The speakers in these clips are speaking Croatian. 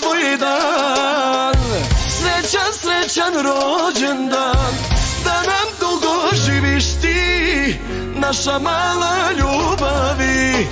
tvoj dan, srećan, srećan rođendan, da nam dugo živiš ti, naša mala ljubavi.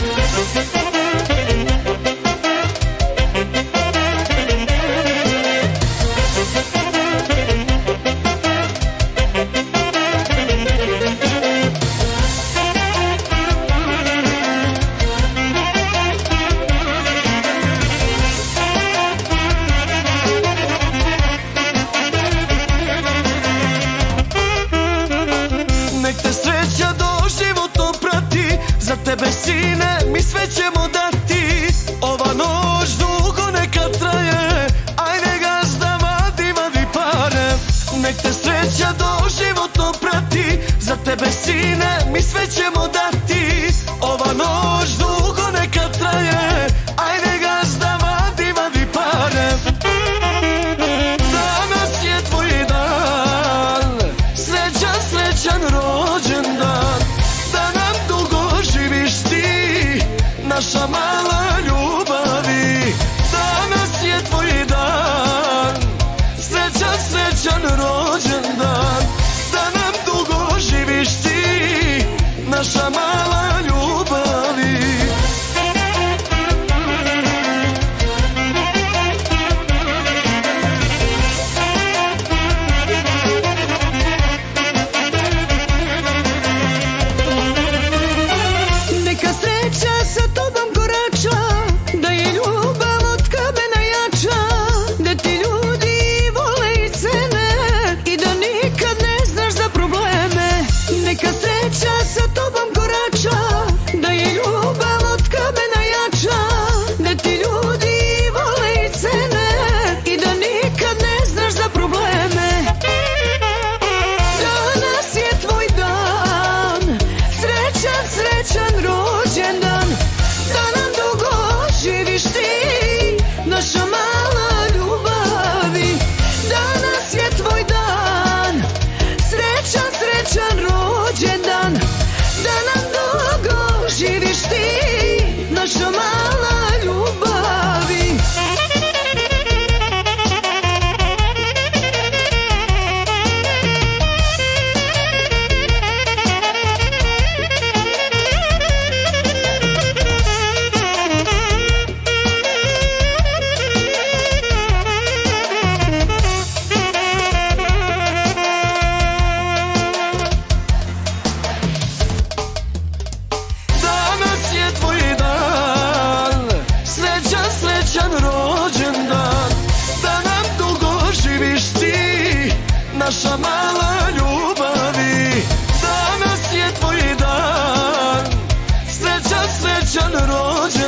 Nek te sreća doživotno prati, za tebe sine mi sve ćemo dati. Ova noć dugo neka traje, ajde gazda vadi, vadi pare. Nek te sreća doživotno prati, za tebe sine mi sve ćemo dati. Ova noć dugo neka traje, ajde gazda vadi, vadi pare. Danas je tvoj dan, srećan, srećan rođendan, da nam dugo živiš ti, naša mala ljubavi. Danas je tvoj dan, srećan, srećan rođendan, da nam dugo živiš ti, naša mala ljubavi. Neka sreća sa tobom korača, da je ljubav od kamena jača, da ti ljudi vole i cene i da nikad ne znaš za probleme. Neka sreća sa tobom korača, da je ljubav od kamena jača, da ti ljudi vole i cene i da nikad ne znaš za probleme. Danas je tvoj dan, srećan, srećan rođendan, da nam dugo živiš ti, naša mala ljubavi. Danas je tvoj dan, srećan, srećan rođendan, da nam dugo živiš ti, naša mala ljubavi. Danas je tvoj dan, srećan, srećan rođendan, da nam dugo živiš ti, naša mala ljubavi. Danas je tvoj dan, srećan, srećan rođendan,